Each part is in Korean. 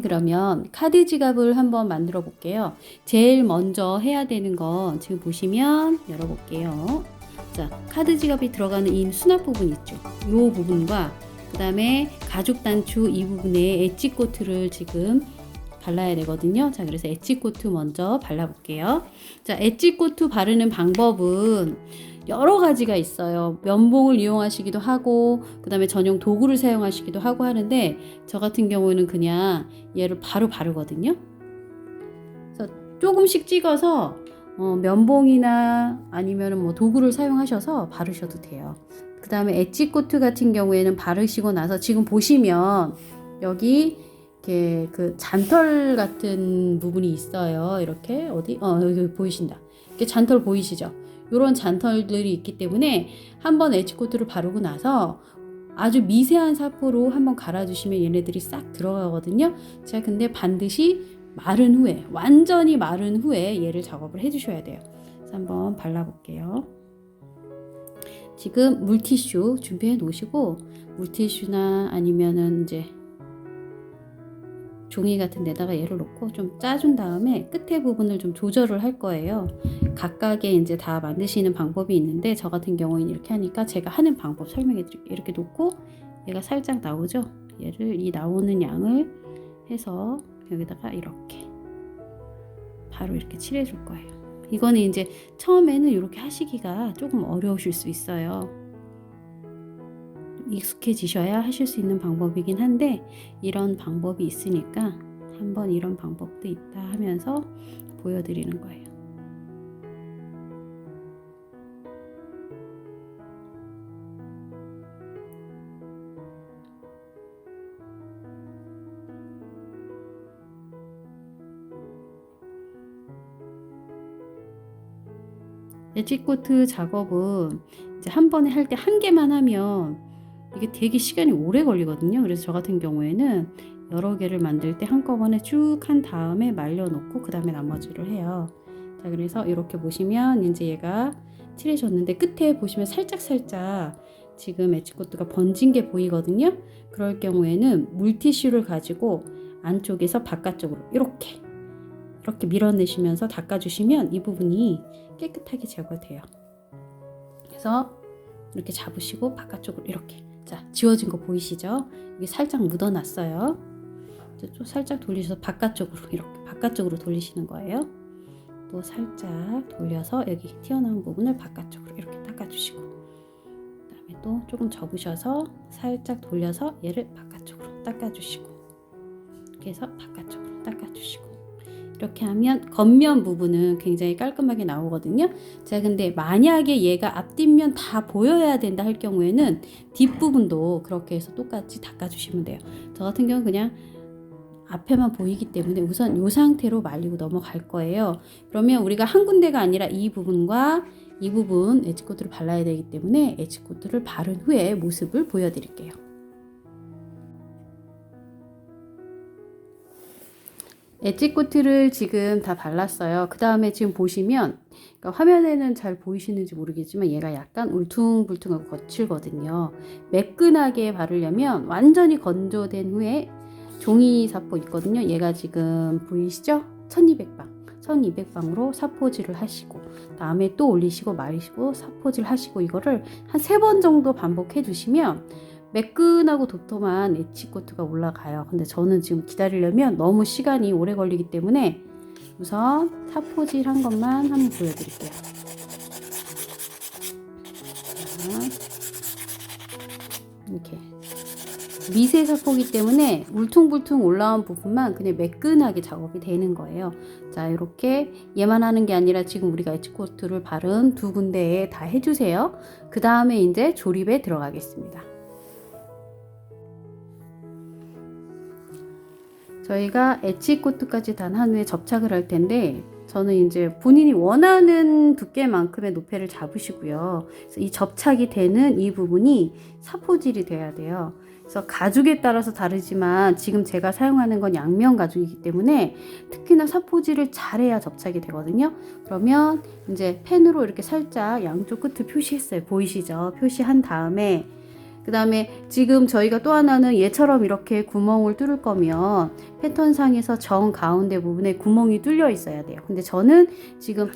그러면 카드 지갑을 한번 만들어 볼게요. 제일 먼저 해야 되는 건 지금 보시면 열어볼게요. 자, 카드 지갑이 들어가는 이 수납 부분 있죠. 이 부분과 그 다음에 가죽 단추 이 부분에 엣지코트를 지금 발라야 되거든요. 자, 그래서 엣지코트 먼저 발라볼게요. 자, 엣지코트 바르는 방법은 여러 가지가 있어요. 면봉을 이용하시기도 하고 그 다음에 전용 도구를 사용하시기도 하고 하는데 저 같은 경우는 그냥 얘를 바로 바르거든요. 그래서 조금씩 찍어서 면봉이나 아니면 뭐 도구를 사용하셔서 바르셔도 돼요. 그 다음에 엣지코트 같은 경우에는 바르시고 나서 지금 보시면 여기 이렇게 그 잔털 같은 부분이 있어요. 이렇게 어디? 여기 보이신다. 이렇게 잔털 보이시죠? 이런 잔털들이 있기 때문에 한번 엣지코트를 바르고 나서 아주 미세한 사포로 한번 갈아주시면 얘네들이 싹 들어가거든요. 자, 근데 반드시 마른 후에, 완전히 마른 후에 얘를 작업을 해주셔야 돼요. 그래서 한번 발라볼게요. 지금 물티슈 준비해 놓으시고 물티슈나 아니면은 이제 종이 같은 데다가 얘를 놓고 좀 짜준 다음에 끝에 부분을 좀 조절을 할 거예요. 각각의 이제 다 만드시는 방법이 있는데 저 같은 경우는 이렇게 하니까 제가 하는 방법 설명해 드릴게요. 이렇게 놓고 얘가 살짝 나오죠? 얘를 이 나오는 양을 해서 여기다가 이렇게 바로 이렇게 칠해 줄 거예요. 이거는 이제 처음에는 이렇게 하시기가 조금 어려우실 수 있어요. 익숙해지셔야 하실 수 있는 방법이긴 한데 이런 방법이 있으니까 한번 이런 방법도 있다 하면서 보여드리는 거예요. 엣지코트 작업은 이제 한 번에 할 때 한 개만 하면 이게 되게 시간이 오래 걸리거든요. 그래서 저 같은 경우에는 여러 개를 만들 때 한꺼번에 쭉 한 다음에 말려놓고 그 다음에 나머지를 해요. 자, 그래서 이렇게 보시면 이제 얘가 칠해졌는데 끝에 보시면 살짝 지금 엣지코트가 번진 게 보이거든요. 그럴 경우에는 물티슈를 가지고 안쪽에서 바깥쪽으로 이렇게 밀어내시면서 닦아주시면 이 부분이 깨끗하게 제거돼요. 그래서 이렇게 잡으시고 바깥쪽으로 이렇게, 자, 지워진 거 보이시죠? 이게 살짝 묻어놨어요. 이제 또 살짝 돌리셔서 바깥쪽으로 이렇게 바깥쪽으로 돌리시는 거예요. 또 살짝 돌려서 여기 튀어나온 부분을 바깥쪽으로 이렇게 닦아주시고 그다음에 또 조금 접으셔서 살짝 돌려서 얘를 바깥쪽으로 닦아주시고 이렇게 해서 바깥쪽으로 닦아주시고 이렇게 하면 겉면 부분은 굉장히 깔끔하게 나오거든요. 자, 근데 만약에 얘가 앞뒷면 다 보여야 된다 할 경우에는 뒷부분도 그렇게 해서 똑같이 닦아주시면 돼요. 저 같은 경우는 그냥 앞에만 보이기 때문에 우선 이 상태로 말리고 넘어갈 거예요. 그러면 우리가 한 군데가 아니라 이 부분과 이 부분 엣지코트를 발라야 되기 때문에 엣지코트를 바른 후에 모습을 보여드릴게요. 엣지코트를 지금 다 발랐어요. 그 다음에 지금 보시면 그러니까 화면에는 잘 보이시는지 모르겠지만 얘가 약간 울퉁불퉁하고 거칠거든요. 매끈하게 바르려면 완전히 건조된 후에 종이 사포 있거든요. 얘가 지금 보이시죠? 1200방으로 사포질을 하시고 다음에 또 올리시고 말리시고 사포질 하시고 이거를 한 3번 정도 반복해 주시면 매끈하고 도톰한 엣지코트가 올라가요. 근데 저는 지금 기다리려면 너무 시간이 오래 걸리기 때문에 우선 사포질 한 것만 한번 보여드릴게요. 이렇게 미세 사포기 때문에 울퉁불퉁 올라온 부분만 그냥 매끈하게 작업이 되는 거예요. 자, 이렇게 얘만 하는 게 아니라 지금 우리가 엣지코트를 바른 두 군데에 다 해주세요. 그 다음에 이제 조립에 들어가겠습니다. 저희가 엣지코트까지 다 한 후에 접착을 할 텐데 저는 이제 본인이 원하는 두께만큼의 노페를 잡으시고요. 그래서 이 접착이 되는 이 부분이 사포질이 돼야 돼요. 그래서 가죽에 따라서 다르지만 지금 제가 사용하는 건 양면 가죽이기 때문에 특히나 사포질을 잘해야 접착이 되거든요. 그러면 이제 펜으로 이렇게 살짝 양쪽 끝을 표시했어요. 보이시죠? 표시한 다음에 그 다음에 지금 저희가 또 하나는 얘처럼 이렇게 구멍을 뚫을 거면 패턴상에서 정 가운데 부분에 구멍이 뚫려 있어야 돼요. 근데 저는 지금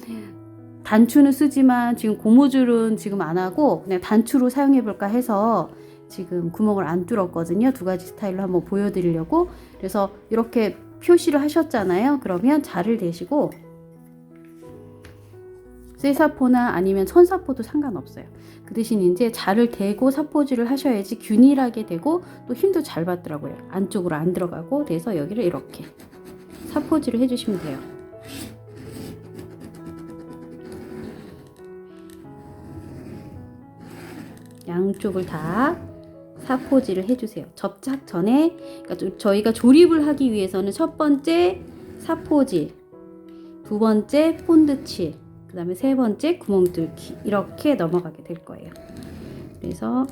단추는 쓰지만 지금 고무줄은 지금 안 하고 그냥 단추로 사용해 볼까 해서 지금 구멍을 안 뚫었거든요. 두 가지 스타일로 한번 보여드리려고. 그래서 이렇게 표시를 하셨잖아요. 그러면 자를 대시고 쇠사포나 아니면 천사포도 상관없어요. 그 대신 이제 자를 대고 사포질을 하셔야지 균일하게 되고 또 힘도 잘 받더라고요. 안쪽으로 안 들어가고. 그래서 여기를 이렇게 사포질을 해주시면 돼요. 양쪽을 다 사포질을 해주세요. 접착 전에, 그러니까 저희가 조립을 하기 위해서는 첫 번째 사포질, 두 번째 본드칠, 그 다음에 세 번째 구멍 뚫기, 이렇게 넘어가게 될 거예요. 그래서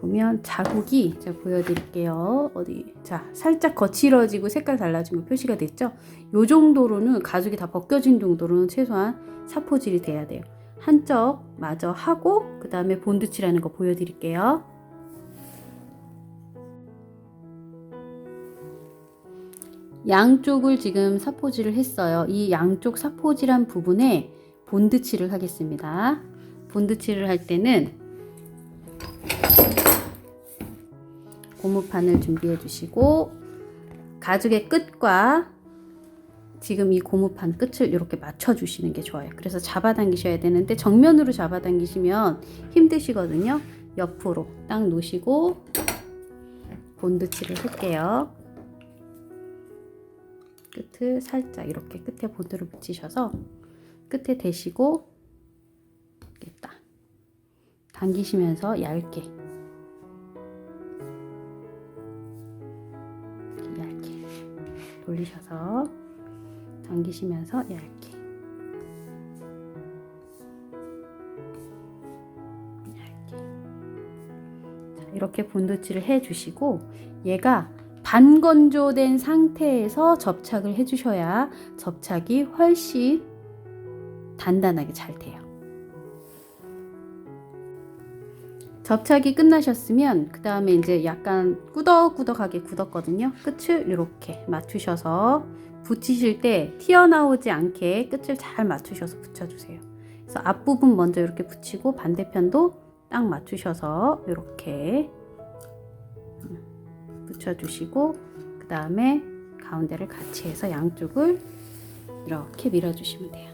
보면 자국이, 제가 보여드릴게요. 어디, 자, 살짝 거칠어지고 색깔 달라진 거 표시가 됐죠? 요 정도로는, 가죽이 다 벗겨진 정도로는 최소한 사포질이 돼야 돼요. 한쪽 마저 하고 그 다음에 본드칠하는 거 보여드릴게요. 양쪽을 지금 사포질을 했어요. 이 양쪽 사포질한 부분에 본드칠을 하겠습니다. 본드칠을 할 때는 고무판을 준비해 주시고 가죽의 끝과 지금 이 고무판 끝을 이렇게 맞춰 주시는 게 좋아요. 그래서 잡아당기셔야 되는데 정면으로 잡아당기시면 힘드시거든요. 옆으로 딱 놓으시고 본드칠을 할게요. 끝을 살짝 이렇게 끝에 본드를 붙이셔서 끝에 대시고 이렇게 딱 당기시면서 얇게 돌리셔서 당기시면서 얇게 자, 이렇게 본드칠을 해주시고 얘가 반건조된 상태에서 접착을 해주셔야 접착이 훨씬 단단하게 잘 돼요. 접착이 끝나셨으면 그 다음에 이제 약간 꾸덕꾸덕하게 굳었거든요. 끝을 이렇게 맞추셔서 붙이실 때 튀어나오지 않게 끝을 잘 맞추셔서 붙여주세요. 그래서 앞부분 먼저 이렇게 붙이고 반대편도 딱 맞추셔서 이렇게 붙여주시고 그 다음에 가운데를 같이 해서 양쪽을 이렇게 밀어주시면 돼요.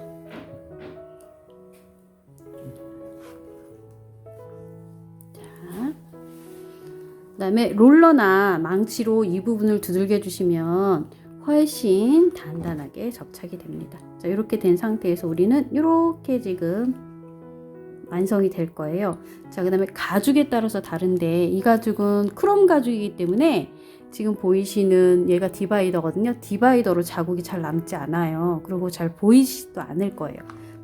그 다음에 롤러나 망치로 이 부분을 두들겨 주시면 훨씬 단단하게 접착이 됩니다. 자, 이렇게 된 상태에서 우리는 이렇게 지금 완성이 될 거예요. 자, 그 다음에 가죽에 따라서 다른데 이 가죽은 크롬 가죽이기 때문에 지금 보이시는 얘가 디바이더거든요. 디바이더로 자국이 잘 남지 않아요. 그리고 잘 보이지도 않을 거예요.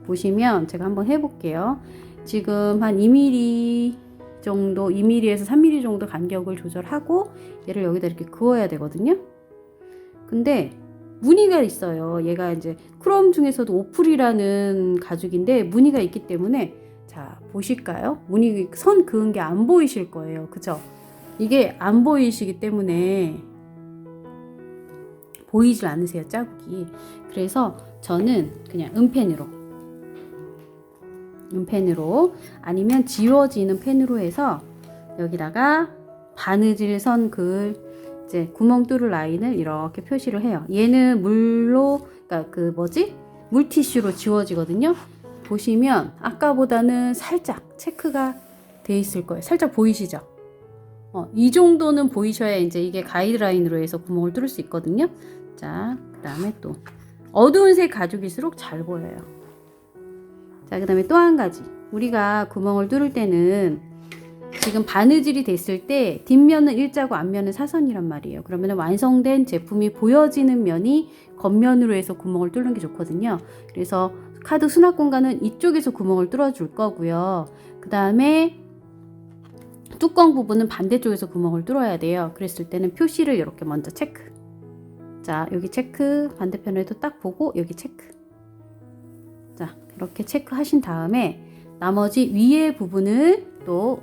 보시면 제가 한번 해볼게요. 지금 한 2mm 정도, 2mm에서 3mm 정도 간격을 조절하고 얘를 여기다 이렇게 그어야 되거든요. 근데 무늬가 있어요. 얘가 이제 크롬 중에서도 오플이라는 가죽인데 무늬가 있기 때문에 자, 보실까요? 무늬 선 그은 게 안 보이실 거예요. 그죠? 이게 안 보이시기 때문에 보이질 않으세요, 자국이. 그래서 저는 그냥 은펜으로 아니면 지워지는 펜으로 해서 여기다가 바느질 선 그 이제 구멍 뚫을 라인을 이렇게 표시를 해요. 얘는 물로, 그러니까 물티슈로 지워지거든요. 보시면 아까보다는 살짝 체크가 돼 있을 거예요. 살짝 보이시죠? 이 정도는 보이셔야 이제 이게 가이드라인으로 해서 구멍을 뚫을 수 있거든요. 자, 그 다음에 또 어두운 색 가죽일수록 잘 보여요. 자, 그 다음에 또 한 가지. 우리가 구멍을 뚫을 때는 지금 바느질이 됐을 때 뒷면은 일자고 앞면은 사선이란 말이에요. 그러면 완성된 제품이 보여지는 면이 겉면으로 해서 구멍을 뚫는 게 좋거든요. 그래서 카드 수납 공간은 이쪽에서 구멍을 뚫어 줄 거고요. 그 다음에 뚜껑 부분은 반대쪽에서 구멍을 뚫어야 돼요. 그랬을 때는 표시를 이렇게 먼저 체크. 자, 여기 체크, 반대편에도 딱 보고 여기 체크. 자, 이렇게 체크하신 다음에 나머지 위에 부분을 또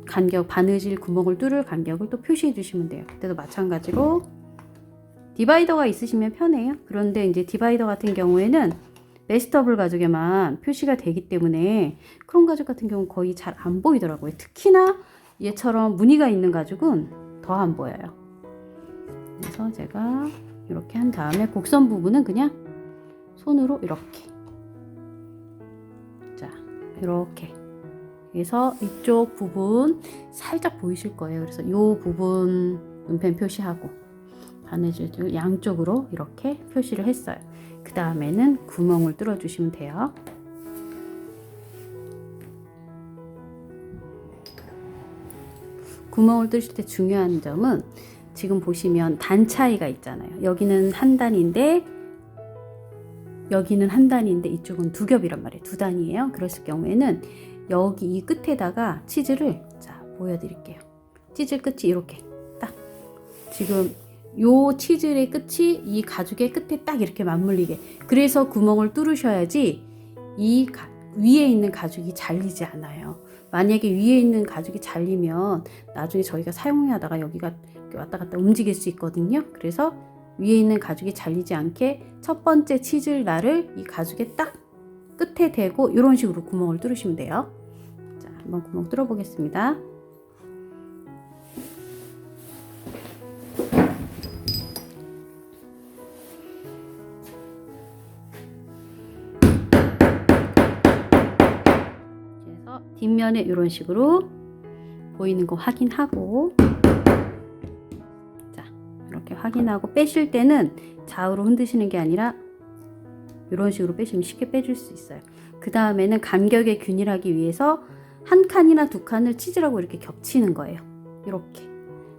간격, 바느질 구멍을 뚫을 간격을 또 표시해 주시면 돼요. 그때도 마찬가지로 디바이더가 있으시면 편해요. 그런데 이제 디바이더 같은 경우에는 메스터블 가죽에만 표시가 되기 때문에 크롬 가죽 같은 경우는 거의 잘 안 보이더라고요. 특히나 얘처럼 무늬가 있는 가죽은 더 안 보여요. 그래서 제가 이렇게 한 다음에 곡선 부분은 그냥 손으로 이렇게, 자, 이렇게 그래서 이쪽 부분 살짝 보이실 거예요. 그래서 이 부분 눈펜 표시하고 바느질 양쪽으로 이렇게 표시를 했어요. 그 다음에는 구멍을 뚫어 주시면 돼요. 구멍을 뚫으실 때 중요한 점은 지금 보시면 단 차이가 있잖아요. 여기는 한 단인데 여기는 한 단인데 이쪽은 두 겹이란 말이에요. 두 단이에요. 그랬을 경우에는 여기 이 끝에다가 치즈를, 자, 보여드릴게요. 치즈 끝이 이렇게 딱, 지금 요 치즈의 끝이 이 가죽의 끝에 딱 이렇게 맞물리게, 그래서 구멍을 뚫으셔야지 이 위에 있는 가죽이 잘리지 않아요. 만약에 위에 있는 가죽이 잘리면 나중에 저희가 사용하다가 여기가 왔다 갔다 움직일 수 있거든요. 그래서 위에 있는 가죽이 잘리지 않게 첫 번째 치즈날을 이 가죽에 딱 끝에 대고 이런 식으로 구멍을 뚫으시면 돼요. 자, 한번 구멍 뚫어 보겠습니다. 그래서 뒷면에 이런 식으로 보이는 거 확인하고, 자, 이렇게 확인하고 빼실 때는 좌우로 흔드시는 게 아니라 이런 식으로 빼시면 쉽게 빼줄 수 있어요. 그 다음에는 간격에 균일하기 위해서 한 칸이나 두 칸을 치즈라고 이렇게 겹치는 거예요. 이렇게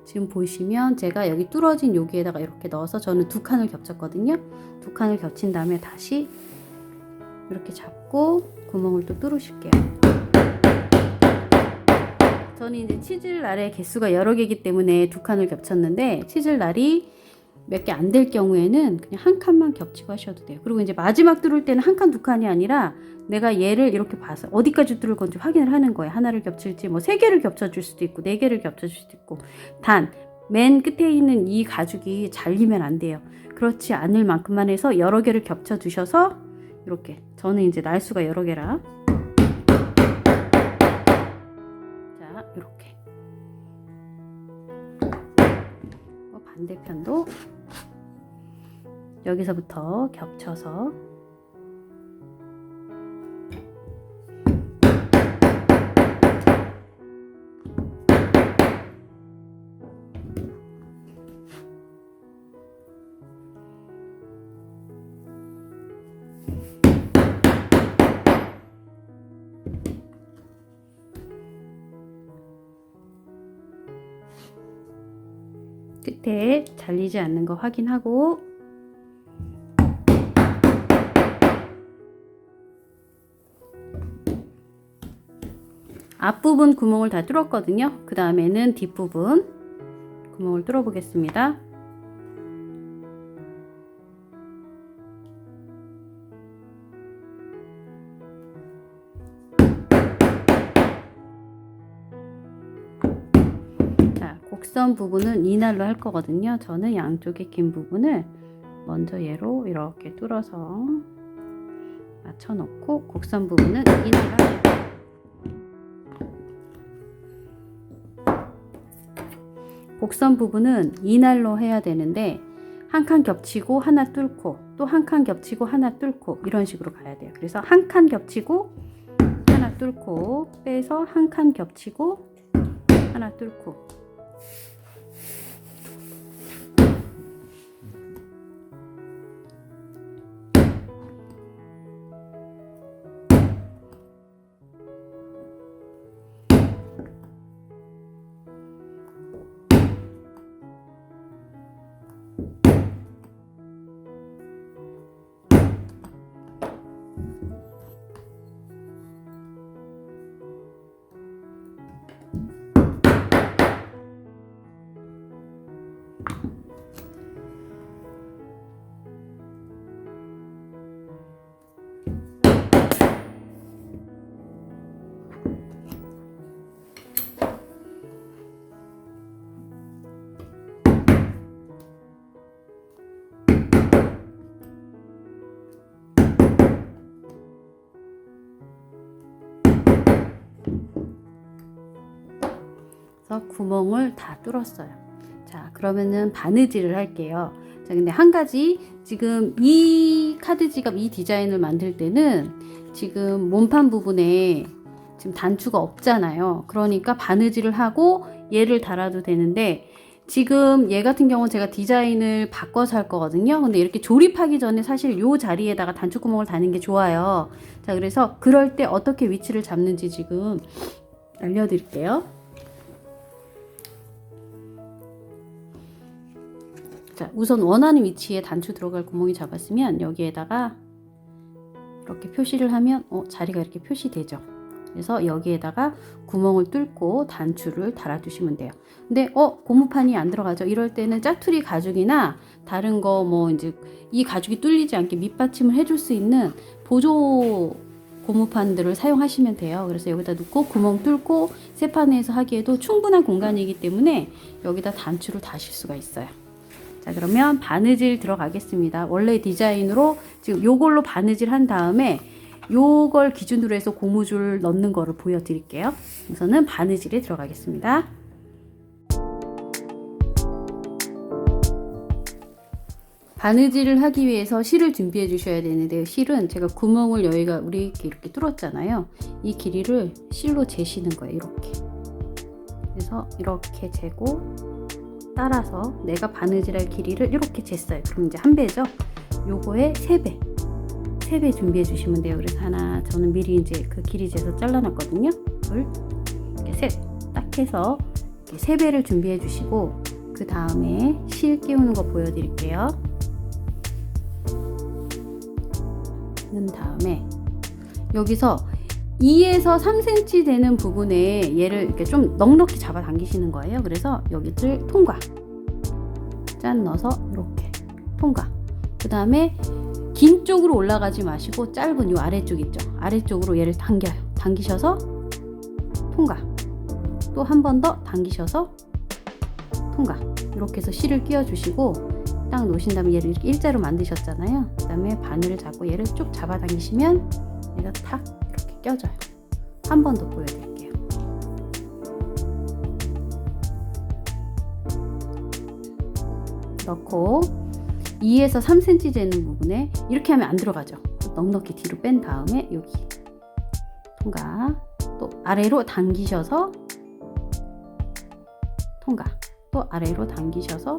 지금 보시면 제가 여기 뚫어진 여기에다가 이렇게 넣어서 저는 두 칸을 겹쳤거든요. 두 칸을 겹친 다음에 다시 이렇게 잡고 구멍을 또 뚫으실게요. 저는 이제 치즈날의 개수가 여러 개이기 때문에 두 칸을 겹쳤는데, 치즈날이 몇 개 안 될 경우에는 그냥 한 칸만 겹치고 하셔도 돼요. 그리고 이제 마지막 뚫을 때는 한 칸, 두 칸이 아니라 내가 얘를 이렇게 봐서 어디까지 뚫을 건지 확인을 하는 거예요. 하나를 겹칠지 뭐 세 개를 겹쳐줄 수도 있고 네 개를 겹쳐줄 수도 있고. 단, 맨 끝에 있는 이 가죽이 잘리면 안 돼요. 그렇지 않을 만큼만 해서 여러 개를 겹쳐 두셔서 이렇게, 저는 이제 날수가 여러 개라, 자, 이렇게 반대편도 여기서부터 겹쳐서 끝에 잘리지 않는 거 확인하고, 앞부분 구멍을 다 뚫었거든요. 그 다음에는 뒷부분 구멍을 뚫어 보겠습니다. 자, 곡선 부분은 이날로 할 거거든요. 저는 양쪽의 긴 부분을 먼저 얘로 이렇게 뚫어서 맞춰 놓고, 곡선 부분은 이날로 할게요. 곡선 부분은 이날로 해야 되는데 한 칸 겹치고 하나 뚫고 또 한 칸 겹치고 하나 뚫고 이런 식으로 가야 돼요. 그래서 한 칸 겹치고 하나 뚫고 빼서 한 칸 겹치고 하나 뚫고, 그래서 구멍을 다 뚫었어요. 자, 그러면은 바느질을 할게요. 자, 근데 한 가지, 지금 이 카드 지갑 이 디자인을 만들 때는 지금 몸판 부분에 지금 단추가 없잖아요. 그러니까 바느질을 하고 얘를 달아도 되는데, 지금 얘 같은 경우는 제가 디자인을 바꿔서 할 거거든요. 근데 이렇게 조립하기 전에 사실 요 자리에다가 단추구멍을 다는 게 좋아요. 자, 그래서 그럴 때 어떻게 위치를 잡는지 지금 알려드릴게요. 자, 우선 원하는 위치에 단추 들어갈 구멍이 잡았으면 여기에다가 이렇게 표시를 하면 자리가 이렇게 표시되죠. 그래서 여기에다가 구멍을 뚫고 단추를 달아주시면 돼요. 근데 고무판이 안 들어가죠. 이럴 때는 짜투리 가죽이나 다른 거 뭐 이제 이 가죽이 뚫리지 않게 밑받침을 해줄 수 있는 보조 고무판들을 사용하시면 돼요. 그래서 여기다 놓고 구멍 뚫고 세판에서 하기에도 충분한 공간이기 때문에 여기다 단추를 다실 수가 있어요. 자, 그러면 바느질 들어가겠습니다. 원래 디자인으로 지금 요걸로 바느질 한 다음에 요걸 기준으로 해서 고무줄 넣는 거를 보여드릴게요. 우선은 바느질에 들어가겠습니다. 바느질을 하기 위해서 실을 준비해 주셔야 되는데요. 실은 제가 구멍을 여기가 우리 이렇게 뚫었잖아요. 이 길이를 실로 재시는 거예요. 이렇게. 그래서 이렇게 재고 따라서 내가 바느질할 길이를 이렇게 쟀어요. 그럼 이제 한 배죠. 요거의 3배. 3배 준비해 주시면 돼요. 그래서 하나, 저는 미리 이제 그 길이 재서 잘라놨거든요. 둘, 이렇게 셋. 딱 해서 이렇게 3배를 준비해 주시고, 그 다음에 실 끼우는 거 보여드릴게요. 넣은 다음에 여기서 2에서 3cm 되는 부분에 얘를 이렇게 좀 넉넉히 잡아 당기시는 거예요. 그래서 여기를 통과. 짠 넣어서 이렇게 통과. 그 다음에 긴 쪽으로 올라가지 마시고 짧은 요 아래쪽 있죠. 아래쪽으로 얘를 당겨요. 당기셔서 통과. 또 한 번 더 당기셔서 통과. 이렇게 해서 실을 끼워 주시고 딱 놓으신 다음에 얘를 이렇게 일자로 만드셨잖아요. 그 다음에 바늘을 잡고 얘를 쭉 잡아 당기시면 얘가 탁 이렇게 껴져요. 한 번 더 보여드릴게요. 넣고 2에서 3cm 되는 부분에 이렇게 하면 안 들어가죠. 넉넉히 뒤로 뺀 다음에 여기 통과. 또 아래로 당기셔서 통과. 또 아래로 당기셔서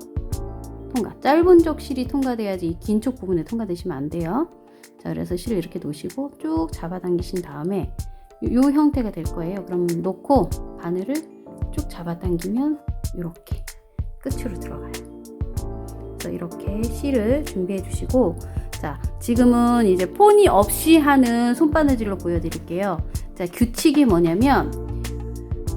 통과. 짧은 쪽 실이 통과돼야지 긴 쪽 부분에 통과되시면 안 돼요. 자, 그래서 실을 이렇게 놓으시고 쭉 잡아당기신 다음에 요 형태가 될 거예요. 그럼 놓고 바늘을 쭉 잡아당기면 이렇게 끝으로 들어가요. 그래서 이렇게 실을 준비해 주시고, 자, 지금은 이제 포니 없이 하는 손바느질로 보여드릴게요. 자, 규칙이 뭐냐면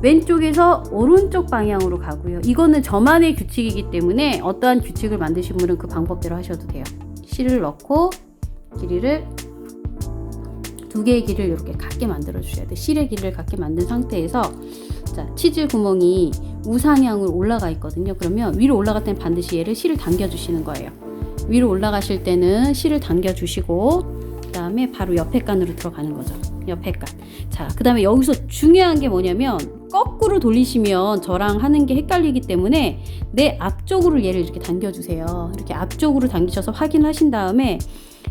왼쪽에서 오른쪽 방향으로 가고요. 이거는 저만의 규칙이기 때문에 어떠한 규칙을 만드신 분은 그 방법대로 하셔도 돼요. 실을 넣고 길이를 2개의 길이를 이렇게 같게 만들어 주셔야 돼요. 실의 길이를 같게 만든 상태에서, 자, 치질 구멍이 우상향으로 올라가 있거든요. 그러면 위로 올라갈 때는 반드시 얘를 실을 당겨 주시는 거예요. 위로 올라가실 때는 실을 당겨 주시고, 그 다음에 바로 옆에 칸으로 들어가는 거죠. 옆에 칸. 자, 그 다음에 여기서 중요한 게 뭐냐면 거꾸로 돌리시면 저랑 하는 게 헷갈리기 때문에 내 앞쪽으로 얘를 이렇게 당겨 주세요. 이렇게 앞쪽으로 당기셔서 확인하신 다음에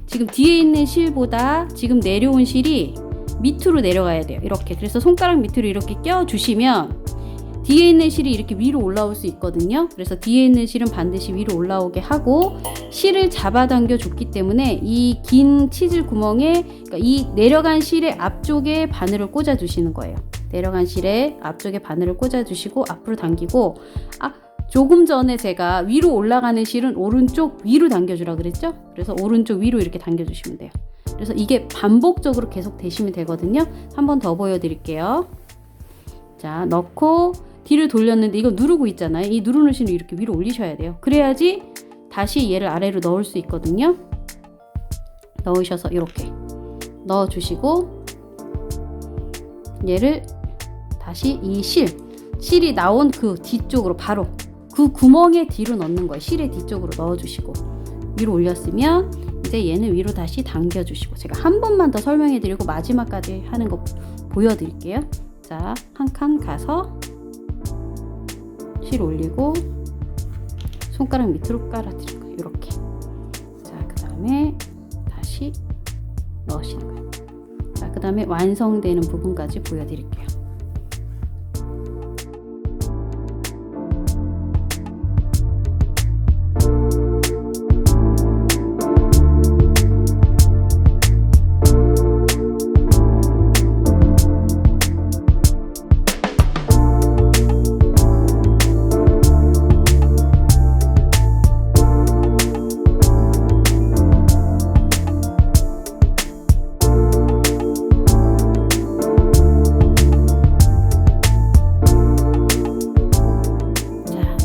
지금 뒤에 있는 실보다 지금 내려온 실이 밑으로 내려가야 돼요. 이렇게. 그래서 손가락 밑으로 이렇게 껴 주시면 뒤에 있는 실이 이렇게 위로 올라올 수 있거든요. 그래서 뒤에 있는 실은 반드시 위로 올라오게 하고 실을 잡아당겨 줬기 때문에 이 긴 치질 구멍에, 그러니까 이 내려간 실의 앞쪽에 바늘을 꽂아 주시는 거예요. 내려간 실의 앞쪽에 바늘을 꽂아 주시고 앞으로 당기고, 조금 전에 제가 위로 올라가는 실은 오른쪽 위로 당겨주라 그랬죠? 그래서 오른쪽 위로 이렇게 당겨주시면 돼요. 그래서 이게 반복적으로 계속 되시면 되거든요. 한 번 더 보여드릴게요. 자, 넣고 뒤를 돌렸는데 이거 누르고 있잖아요. 이 누르는 실을 이렇게 위로 올리셔야 돼요. 그래야지 다시 얘를 아래로 넣을 수 있거든요. 넣으셔서 이렇게 넣어주시고 얘를 다시 이 실이 나온 그 뒤쪽으로 바로 그 구멍의 뒤로 넣는 거예요. 실의 뒤쪽으로 넣어주시고 위로 올렸으면 이제 얘는 위로 다시 당겨주시고, 제가 한 번만 더 설명해드리고 마지막까지 하는 거 보여드릴게요. 자, 한 칸 가서 실 올리고 손가락 밑으로 깔아드릴 거예요. 이렇게. 자, 그 다음에 다시 넣으시는 거예요. 자, 그 다음에 완성되는 부분까지 보여드릴게요.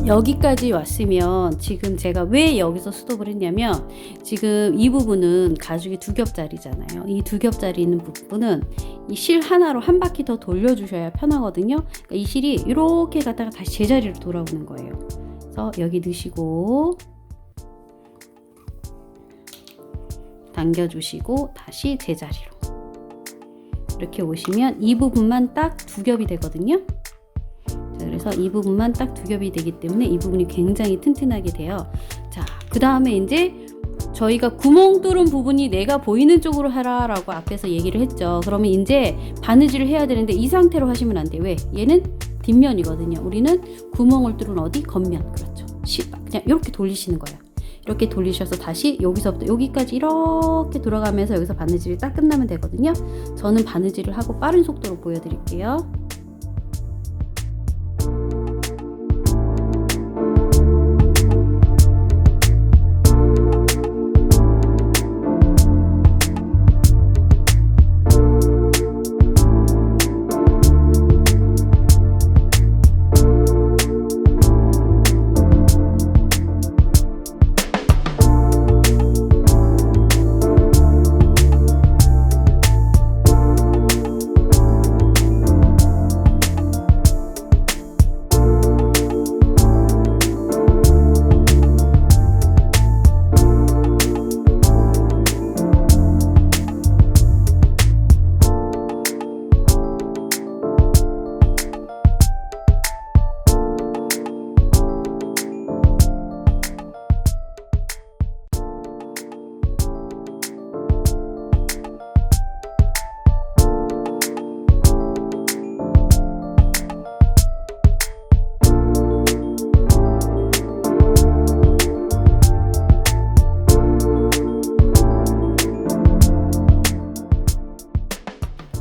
여기까지 왔으면 지금 제가 왜 여기서 스톱을 했냐면 지금 이 부분은 가죽이 2겹짜리잖아요. 이 2겹짜리 있는 부분은 이 실 하나로 한 바퀴 더 돌려주셔야 편하거든요. 그러니까 이 실이 이렇게 갔다가 다시 제자리로 돌아오는 거예요. 그래서 여기 넣으시고 당겨주시고 다시 제자리로 이렇게 오시면 이 부분만 딱 2겹이 되거든요. 그래서 이 부분만 딱 2겹이 되기 때문에 이 부분이 굉장히 튼튼하게 돼요. 자, 그 다음에 이제 저희가 구멍 뚫은 부분이 내가 보이는 쪽으로 하라 라고 앞에서 얘기를 했죠. 그러면 이제 바느질을 해야 되는데 이 상태로 하시면 안 돼요. 왜? 얘는 뒷면이거든요. 우리는 구멍을 뚫은 어디? 겉면. 그렇죠. 그냥 이렇게 돌리시는 거예요. 이렇게 돌리셔서 다시 여기서부터 여기까지 이렇게 돌아가면서 여기서 바느질이 딱 끝나면 되거든요. 저는 바느질을 하고 빠른 속도로 보여드릴게요.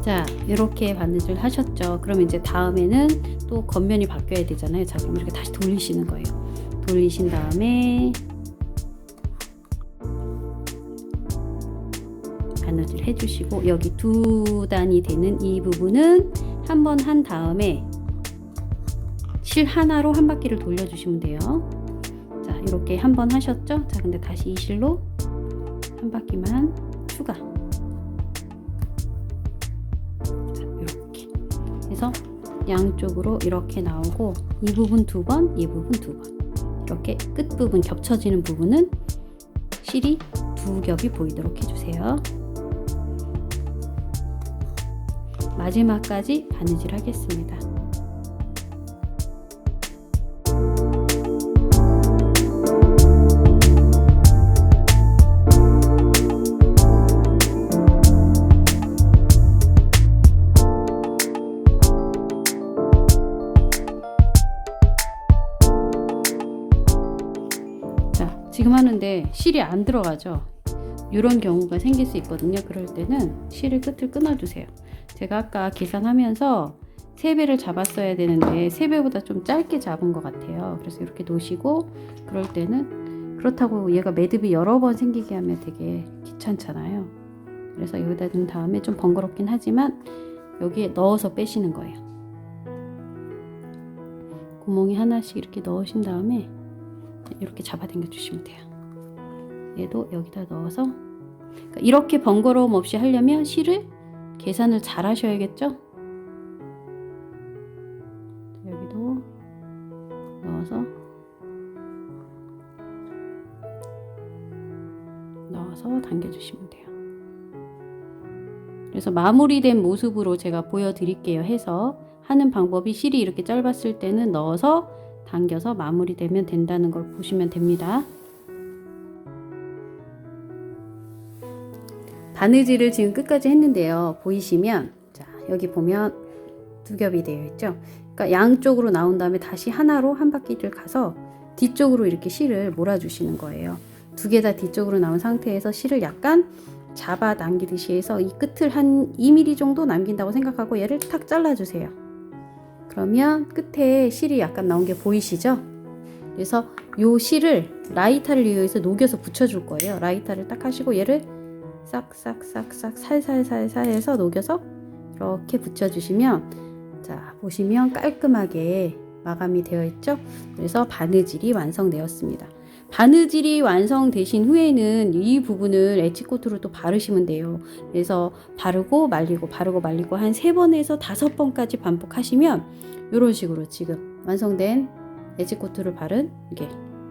자, 이렇게 바느질 하셨죠. 그럼 이제 다음에는 또 겉면이 바뀌어야 되잖아요. 자, 그럼 이렇게 다시 돌리시는 거예요. 돌리신 다음에 바느질 해주시고 여기 2단이 되는 이 부분은 한 번 한 다음에 실 하나로 한 바퀴를 돌려주시면 돼요. 자, 이렇게 한 번 하셨죠? 자, 근데 다시 이 실로 한 바퀴만 추가. 그래서 양쪽으로 이렇게 나오고 이 부분 2번, 이 부분 2번 이렇게 끝부분 겹쳐지는 부분은 실이 2겹이 보이도록 해주세요. 마지막까지 바느질 하겠습니다. 지금 하는데 실이 안 들어가죠. 이런 경우가 생길 수 있거든요. 그럴 때는 실을 끝을 끊어주세요. 제가 아까 계산하면서 3배를 잡았어야 되는데 3배보다 좀 짧게 잡은 것 같아요. 그래서 이렇게 놓으시고 그럴 때는 그렇다고 얘가 매듭이 여러 번 생기게 하면 되게 귀찮잖아요. 그래서 여기다 넣은 다음에 좀 번거롭긴 하지만 여기에 넣어서 빼시는 거예요. 구멍이 하나씩 이렇게 넣으신 다음에 이렇게 잡아당겨 주시면 돼요. 얘도 여기다 넣어서 그러니까 이렇게 번거로움 없이 하려면 실을 계산을 잘 하셔야겠죠? 여기도 넣어서 당겨주시면 돼요. 그래서 마무리된 모습으로 제가 보여드릴게요. 해서 하는 방법이 실이 이렇게 짧았을 때는 넣어서 당겨서 마무리되면 된다는 걸 보시면 됩니다. 바느질을 지금 끝까지 했는데요. 보이시면 자, 여기 보면 두 겹이 되어 있죠. 그러니까 양쪽으로 나온 다음에 다시 하나로 한 바퀴를 가서 뒤쪽으로 이렇게 실을 몰아주시는 거예요. 두 개 다 뒤쪽으로 나온 상태에서 실을 약간 잡아 당기듯이 해서 이 끝을 한 2mm 정도 남긴다고 생각하고 얘를 탁 잘라주세요. 그러면 끝에 실이 약간 나온 게 보이시죠? 그래서 요 실을 라이터를 이용해서 녹여서 붙여줄 거예요. 라이터를 딱 하시고 얘를 싹싹싹싹 살살살살 해서 녹여서 이렇게 붙여주시면 자 보시면 깔끔하게 마감이 되어 있죠. 그래서 바느질이 완성되었습니다. 바느질이 완성되신 후에는 이 부분을 엣지코트로 또 바르시면 돼요. 그래서 바르고 말리고 한 3번에서 5번까지 반복하시면 이런 식으로 지금 완성된 엣지코트를 바른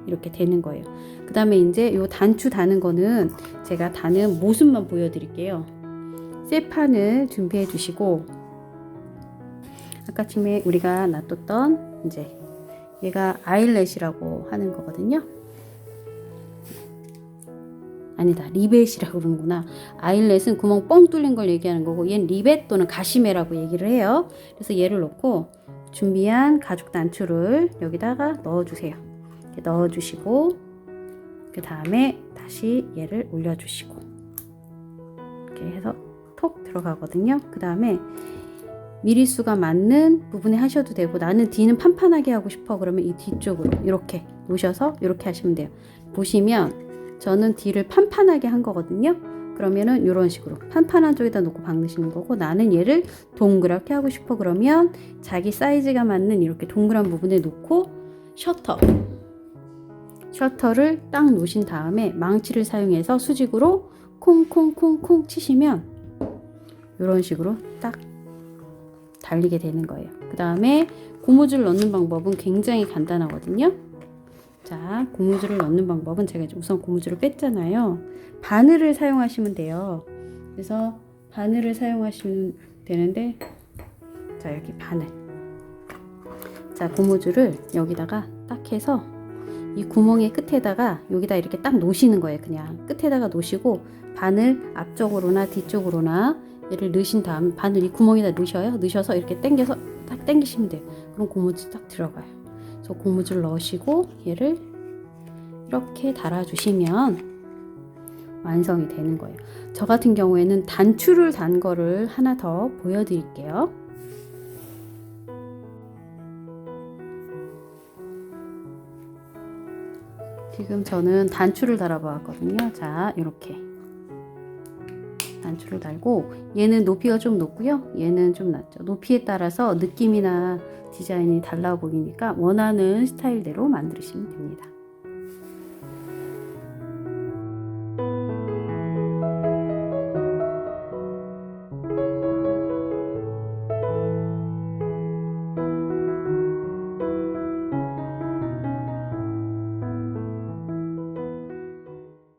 이렇게 되는 거예요. 그 다음에 이제 요 단추 다는 거는 제가 다는 모습만 보여드릴게요. 쇠판을 준비해 주시고 아까쯤에 우리가 놔뒀던 이제 얘가 아일렛이라고 하는 거거든요. 아니다, 리벳이라고 그러는구나. 아일렛은 구멍 뻥 뚫린 걸 얘기하는 거고 얘는 리벳 또는 가시메라고 얘기를 해요. 그래서 얘를 놓고 준비한 가죽 단추를 여기다가 넣어주세요. 이렇게 넣어주시고 그 다음에 다시 얘를 올려주시고 이렇게 해서 톡 들어가거든요. 그 다음에 미리수가 맞는 부분에 하셔도 되고 나는 뒤는 판판하게 하고 싶어 그러면 이 뒤쪽으로 이렇게 놓으셔서 이렇게 하시면 돼요. 보시면 저는 뒤를 판판하게 한 거거든요. 그러면은 이런 식으로 판판한 쪽에다 놓고 박으시는 거고 나는 얘를 동그랗게 하고 싶어 그러면 자기 사이즈가 맞는 이렇게 동그란 부분에 놓고 셔터를 딱 놓으신 다음에 망치를 사용해서 수직으로 콩콩콩콩 치시면 이런 식으로 딱 달리게 되는 거예요. 그 다음에 고무줄 넣는 방법은 굉장히 간단하거든요. 자, 고무줄을 넣는 방법은 제가 우선 고무줄을 뺐잖아요. 바늘을 사용하시면 돼요. 그래서 바늘을 사용하시면 되는데 자, 여기 바늘. 자, 고무줄을 여기다가 딱 해서 이 구멍의 끝에다가 여기다 이렇게 딱 놓으시는 거예요. 그냥 끝에다가 놓으시고 바늘 앞쪽으로나 뒤쪽으로나 얘를 넣으신 다음 바늘 이 구멍에다 넣으셔요. 넣으셔서 이렇게 당겨서 딱 당기시면 돼요. 그럼 고무줄 딱 들어가요. 그래서 고무줄 넣으시고 얘를 이렇게 달아주시면 완성이 되는 거예요. 저 같은 경우에는 단추를 단 거를 하나 더 보여드릴게요. 지금 저는 단추를 달아보았거든요. 자, 이렇게 단추를 달고 얘는 높이가 좀 높고요. 얘는 좀 낮죠. 높이에 따라서 느낌이나 디자인이 달라 보이니까 원하는 스타일대로 만드시면 됩니다.